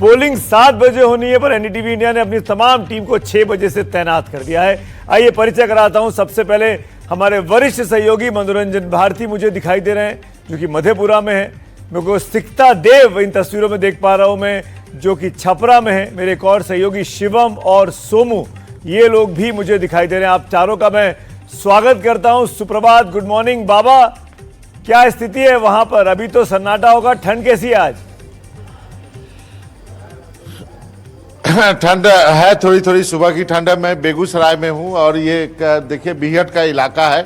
Polling 7 बजे होनी है, पर एनडीटीवी इंडिया ने अपनी तमाम टीम को 6 बजे से तैनात कर दिया है। आइए परिचय कराता हूं। सबसे पहले हमारे वरिष्ठ सहयोगी मनोरंजन भारती मुझे दिखाई दे रहे हैं, जो कि मधेपुरा में है। मेरे को सिकता देव इन तस्वीरों में देख पा रहा हूं मैं, जो कि छपरा में है। मेरे एक और सहयोगी शिवम और सोमू, ये लोग भी मुझे दिखाई दे रहे हैं। आप चारों का मैं स्वागत करता हूं। सुप्रभात, गुड मॉर्निंग। बाबा, क्या स्थिति है वहां पर? अभी तो सन्नाटा होगा, ठंड कैसी है आज? ठंड है, थोड़ी थोड़ी सुबह की ठंड है। मैं बेगूसराय में हूँ और ये देखिए बीहट का इलाका है।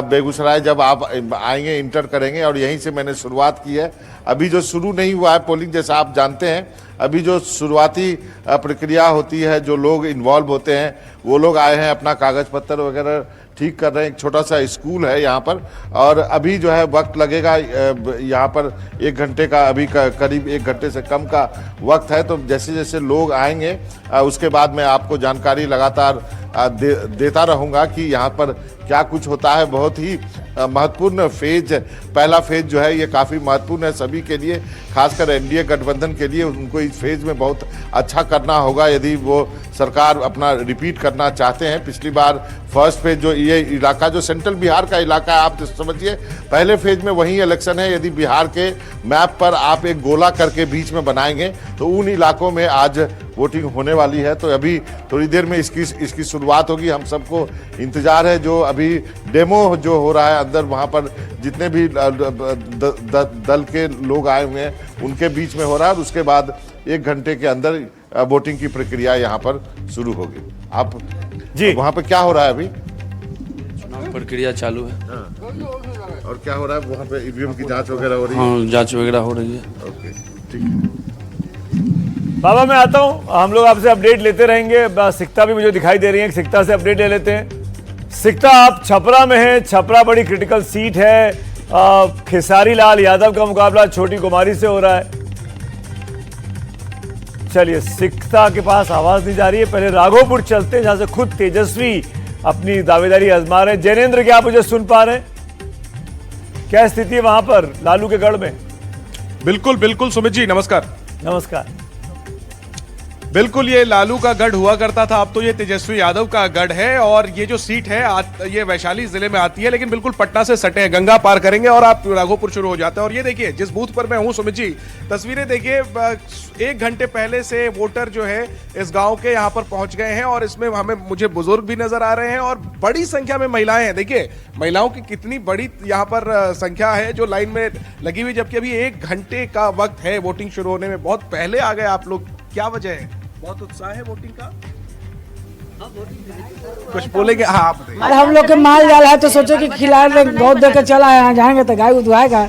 बेगूसराय जब आप आएंगे, इंटर करेंगे, और यहीं से मैंने शुरुआत की है। अभी जो शुरू नहीं हुआ है पोलिंग, जैसा आप जानते हैं, अभी जो शुरुआती प्रक्रिया होती है, जो लोग इन्वॉल्व होते हैं वो लोग आए हैं, अपना कागज पत्र वगैरह ठीक कर रहे हैं। एक छोटा सा स्कूल है यहाँ पर, और अभी जो है वक्त लगेगा यहाँ पर 1 घंटे का, अभी करीब 1 घंटे से कम का वक्त है। तो जैसे जैसे लोग आएंगे उसके बाद मैं आपको जानकारी लगातार देता रहूँगा कि यहाँ पर क्या कुछ होता है। बहुत ही महत्वपूर्ण फेज, पहला फेज जो है ये काफ़ी महत्वपूर्ण है सभी के लिए, खासकर एनडीए गठबंधन के लिए। उनको इस फेज में बहुत अच्छा करना होगा यदि वो सरकार अपना रिपीट करना चाहते हैं। पिछली बार फर्स्ट फेज जो ये इलाका जो सेंट्रल बिहार का इलाका है, आप समझिए पहले फेज में वही इलेक्शन है। यदि बिहार के मैप पर आप एक गोला करके बीच में बनाएंगे तो उन इलाकों में आज वोटिंग होने वाली है। तो अभी थोड़ी देर में इसकी शुरुआत होगी। हम सबको इंतजार है। जो अभी डेमो जो हो रहा है अंदर, वहाँ पर जितने भी दल के लोग आए हुए हैं उनके बीच में हो रहा है, और उसके बाद 1 घंटे के अंदर वोटिंग की प्रक्रिया यहाँ पर शुरू होगी। आप जी वहाँ पर क्या हो रहा है? अभी चुनाव प्रक्रिया चालू है। हाँ। और क्या हो रहा है वहाँ पे? ईवीएम की जांच वगैरह हो रही है? हाँ, जांच वगैरह हो रही है। ओके, ठीक है। बाबा, मैं आता हूं। हम लोग आपसे अपडेट लेते रहेंगे। सिकता भी मुझे दिखाई दे रही है, सिकता से अपडेट ले लेते हैं। सिकता, आप छपरा में हैं। छपरा बड़ी क्रिटिकल सीट है। खेसारी लाल यादव का मुकाबला छोटी कुमारी से हो रहा है। चलिए, सिकता के पास आवाज नहीं जा रही है। पहले राघोपुर चलते हैं, जहां से खुद तेजस्वी अपनी दावेदारी आजमा रहे हैं। जैनेन्द्र, क्या आप मुझे सुन पा रहे हैं? क्या स्थिति है वहां पर लालू के गढ़ में? बिल्कुल बिल्कुल सुमित जी, नमस्कार। नमस्कार। बिल्कुल, ये लालू का गढ़ हुआ करता था, अब तो ये तेजस्वी यादव का गढ़ है। और ये जो सीट है ये वैशाली जिले में आती है, लेकिन बिल्कुल पटना से सटे हैं। गंगा पार करेंगे और आप राघोपुर शुरू हो जाते हैं। और ये देखिए, जिस बूथ पर मैं हूं सुमित जी, तस्वीरें देखिए। 1 घंटे पहले से वोटर जो है इस गांव के यहाँ पर पहुंच गए हैं, और इसमें मुझे बुजुर्ग भी नजर आ रहे हैं और बड़ी संख्या में महिलाएं हैं। देखिए महिलाओं की कितनी बड़ी यहाँ पर संख्या है जो लाइन में लगी हुई, जबकि अभी 1 घंटे का वक्त है वोटिंग शुरू होने में। बहुत पहले आ गए आप लोग, क्या वजह है? बहुत उत्साह है वोटिंग का? कुछ बोलेंगे? हाँ, आप बताइए। अरे हम लोग के माल जाल है तो सोचो कि खिला बहुत देकर चला है, यहाँ जाएंगे तो गाय उधवाएगा।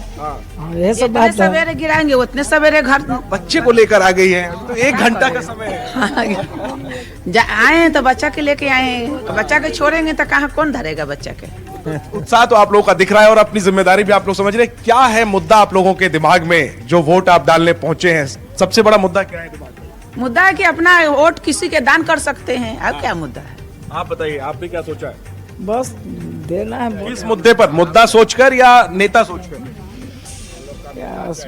ये सब बात है। सवेरे गिराएंगे, उतने सवेरे घर बच्चे को लेकर आ गई है, तो 1 घंटा का समय है। आए हैं तो बच्चा के लेके आए हैं। बच्चा के छोड़ेंगे तो कहाँ, कौन धरेगा बच्चा के? उत्साह तो आप लोगों का दिख रहा है और अपनी जिम्मेदारी भी आप लोग समझ रहे हैं। क्या है मुद्दा आप लोगों के दिमाग में जो वोट आप डालने पहुंचे हैं? सबसे बड़ा मुद्दा क्या है दिमाग में? मुद्दा है कि अपना वोट किसी के दान कर सकते हैं। अब क्या मुद्दा है? आप बताइए, आपने क्या सोचा है? बस देना है। किस मुद्दे पर? मुद्दा सोचकर या नेता सोचकर?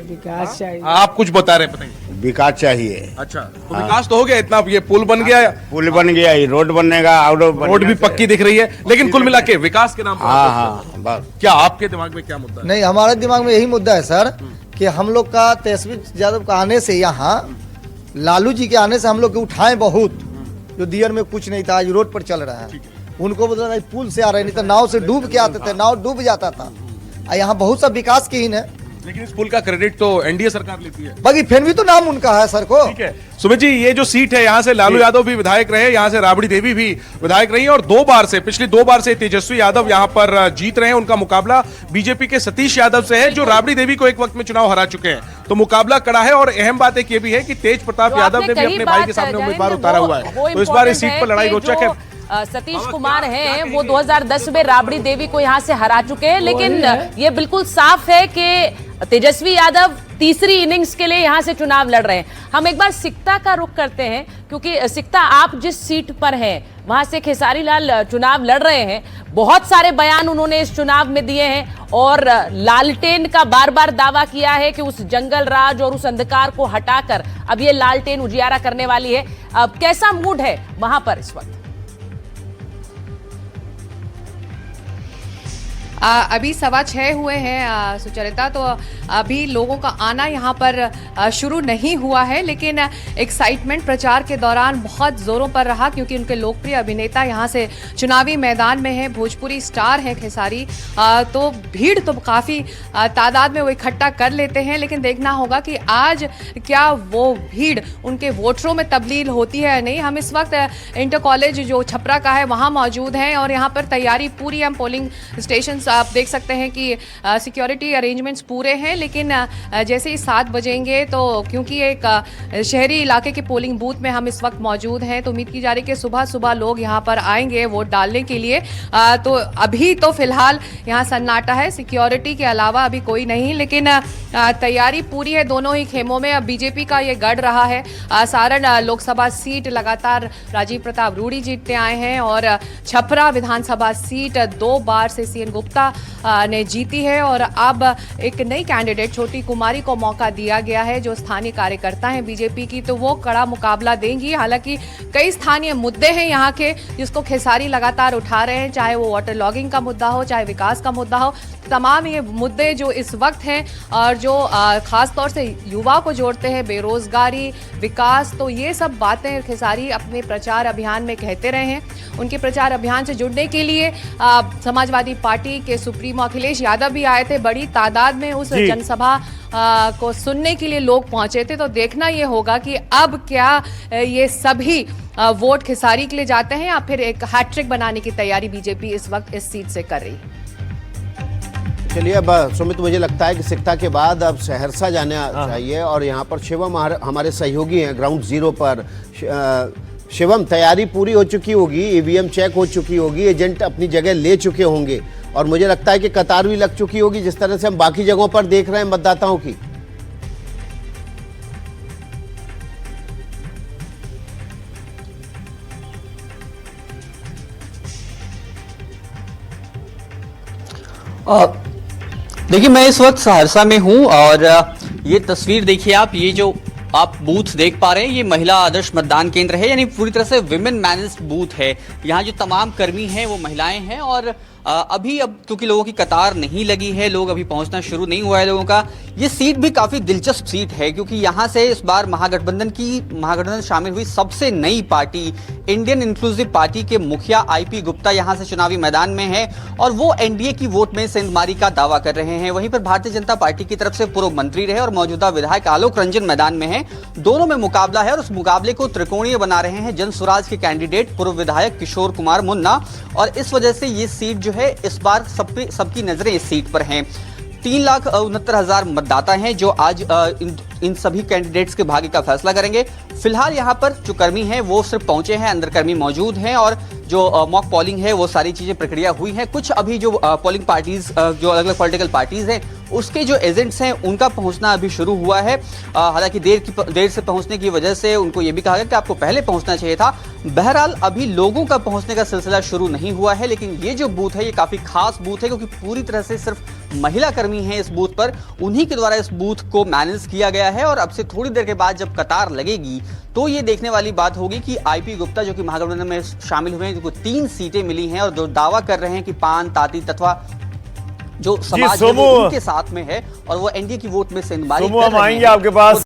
विकास चाहिए। आप कुछ बता रहे, बताइए। विकास चाहिए। अच्छा, तो विकास तो हो गया, इतना ये पुल बन गया, पुल बन गया, रोड बनेगा, रोड भी पक्की दिख रही है, लेकिन कुल मिला के विकास के नाम पर हाँ, बस। क्या आपके दिमाग में क्या मुद्दा है? नहीं, हमारे दिमाग में यही मुद्दा है सर, कि हम लोग का तेजस्वी यादव का आने से, यहाँ लालू जी के आने से हम लोग के उठाए बहुत, जो दियर में कुछ नहीं था आज रोड पर चल रहा है। उनको बता पुल से आ रहे, नहीं तो नाव से डूब के आते थे, नाव डूब जाता था। यहाँ बहुत सा विकास की है, लेकिन इस पुल का क्रेडिट तो एनडीए सरकार लेती है। बाकी फिर भी तो नाम उनका है सर को। ठीक है सुमित जी, ये जो सीट है, यहाँ से लालू यादव भी विधायक रहे, यहाँ से राबड़ी देवी भी विधायक रही, और पिछली 2 बार से तेजस्वी यादव यहाँ पर जीत रहे हैं। उनका मुकाबला बीजेपी के सतीश यादव से है, जो राबड़ी देवी को एक वक्त में चुनाव हरा चुके हैं। तो मुकाबला कड़ा है, और अहम बात एक ये भी है कि तेज प्रताप यादव ने भी अपने भाई के सामने उम्मीदवार उतारा हुआ है। तो इस बार इस सीट पर लड़ाई रोचक है। सतीश कुमार हैं, वो 2010 में राबड़ी देवी को यहाँ से हरा चुके हैं, लेकिन ये बिल्कुल साफ है कि तेजस्वी यादव तीसरी इनिंग्स के लिए यहाँ से चुनाव लड़ रहे हैं। हम एक बार सिकता का रुख करते हैं, क्योंकि सिकता, आप जिस सीट पर हैं वहां से खेसारी लाल चुनाव लड़ रहे हैं। बहुत सारे बयान उन्होंने इस चुनाव में दिए हैं और लालटेन का बार बार दावा किया है कि उस जंगल राज और उस अंधकार को हटाकर अब ये लालटेन उजियारा करने वाली है। अब कैसा मूड है वहां पर इस वक्त? अभी 6:15 हुए हैं सुचरिता, तो अभी लोगों का आना यहाँ पर शुरू नहीं हुआ है, लेकिन एक्साइटमेंट प्रचार के दौरान बहुत जोरों पर रहा क्योंकि उनके लोकप्रिय अभिनेता यहाँ से चुनावी मैदान में हैं, भोजपुरी स्टार हैं खेसारी। तो भीड़ तो काफ़ी तादाद में वो इकट्ठा कर लेते हैं, लेकिन देखना होगा कि आज क्या वो भीड़ उनके वोटरों में तब्दील होती है या नहीं। हम इस वक्त इंटर कॉलेज जो छपरा का है वहाँ मौजूद हैं और यहाँ पर तैयारी पूरी है। पोलिंग स्टेशन आप देख सकते हैं कि सिक्योरिटी अरेंजमेंट्स पूरे हैं, लेकिन जैसे ही 7 बजेंगे तो क्योंकि एक शहरी इलाके के पोलिंग बूथ में हम इस वक्त मौजूद हैं, तो उम्मीद की जा रही है कि सुबह सुबह लोग यहाँ पर आएंगे वोट डालने के लिए। तो अभी तो फिलहाल यहाँ सन्नाटा है, सिक्योरिटी के अलावा अभी कोई नहीं, लेकिन तैयारी पूरी है दोनों ही खेमों में। अब बीजेपी का ये गढ़ रहा है। सारण लोकसभा सीट लगातार राजीव प्रताप रूडी जीतते आए हैं और छपरा विधानसभा सीट 2 बार से सीएन गुप्ता ने जीती है और अब एक नई कैंडिडेट छोटी कुमारी को मौका दिया गया है जो स्थानीय कार्यकर्ता हैं बीजेपी की, तो वो कड़ा मुकाबला देंगी। हालांकि कई स्थानीय मुद्दे हैं यहाँ के जिसको खेसारी लगातार उठा रहे हैं, चाहे वो वाटर लॉगिंग का मुद्दा हो, चाहे विकास का मुद्दा हो। तमाम ये मुद्दे जो इस वक्त हैं और जो खास तौर से युवा को जोड़ते हैं, बेरोजगारी, विकास, तो ये सब बातें खेसारी अपने प्रचार अभियान में कहते रहे हैं। उनके प्रचार अभियान से जुड़ने के लिए समाजवादी पार्टी के सुप्रीमो अखिलेश यादव भी आए थे। बड़ी तादाद में उस जनसभा को सुनने के लिए लोग पहुंचे थे। तो देखना ये होगा कि अब क्या ये सभी वोट खेसारी के लिए जाते हैं या फिर एक हैट्रिक बनाने की तैयारी बीजेपी इस वक्त इस सीट से कर रही है। चलिए अब सुमित, मुझे लगता है कि सिकता के बाद अब सहरसा जाना चाहिए और यहाँ पर शिवम हमारे सहयोगी हैं ग्राउंड जीरो पर। शिवम, तैयारी पूरी हो चुकी होगी, ईवीएम चेक हो चुकी होगी, एजेंट अपनी जगह ले चुके होंगे और मुझे लगता है कि कतार भी लग चुकी होगी जिस तरह से हम बाकी जगहों पर देख रहे हैं मतदाताओं की। देखिए, मैं इस वक्त सहरसा में हूं और ये तस्वीर देखिए आप, ये जो आप बूथ देख पा रहे हैं ये महिला आदर्श मतदान केंद्र है, यानी पूरी तरह से विमेन मैनेज्ड बूथ है। यहाँ जो तमाम कर्मी हैं वो महिलाएं हैं और अब क्योंकि लोगों की कतार नहीं लगी है, लोग अभी पहुंचना शुरू नहीं हुआ है लोगों का। ये सीट भी काफी दिलचस्प सीट है क्योंकि यहाँ से इस बार महागठबंधन शामिल हुई सबसे नई पार्टी इंडियन इंक्लूसिव पार्टी के मुखिया आईपी गुप्ता यहाँ से चुनावी मैदान में है और वो एनडीए की वोट में सेंधमारी का दावा कर रहे हैं। वहीं पर भारतीय जनता पार्टी की तरफ से पूर्व मंत्री रहे और मौजूदा विधायक आलोक रंजन मैदान में है। दोनों में मुकाबला है और उस मुकाबले को त्रिकोणीय बना रहे हैं जन स्वराज के कैंडिडेट पूर्व विधायक किशोर कुमार मुन्ना और इस वजह से ये सीट जो है इस बार सबकी नजरें इस सीट पर हैं। 3,69,000 मतदाता हैं जो आज इन सभी कैंडिडेट्स के भाग्य का फैसला करेंगे। फिलहाल यहाँ पर जो कर्मी हैं वो सिर्फ पहुंचे हैं, अंदर कर्मी मौजूद हैं और जो मॉक पोलिंग है वो सारी चीजें प्रक्रिया हुई है। कुछ अभी जो पोलिंग पार्टीज जो अलग अलग पॉलिटिकल पार्टीज हैं उसके जो एजेंट्स हैं उनका पहुंचना अभी शुरू हुआ है। हालांकि देर से पहुंचने की वजह से उनको ये भी कहा गया कि आपको पहले पहुंचना चाहिए था। बहरहाल अभी लोगों का पहुंचने का सिलसिला शुरू नहीं हुआ है, लेकिन ये जो बूथ है ये काफी खास बूथ है क्योंकि पूरी तरह से सिर्फ महिला कर्मी हैं इस बूथ पर, उन्हीं के द्वारा इस बूथ को मैनेज किया गया है और अब से थोड़ी देर के बाद जब कतार लगेगी तो ये देखने वाली बात होगी कि आईपी गुप्ता जो कि महागठबंधन में शामिल हुए हैं, जिनको 3 सीटें मिली हैं और जो दावा कर रहे हैं कि पान ताती तथा जो समाज है वो उनके साथ में है और वो एनडीए की वोट में सेंधमारी कर रहे हैं। आएंगे आपके पास।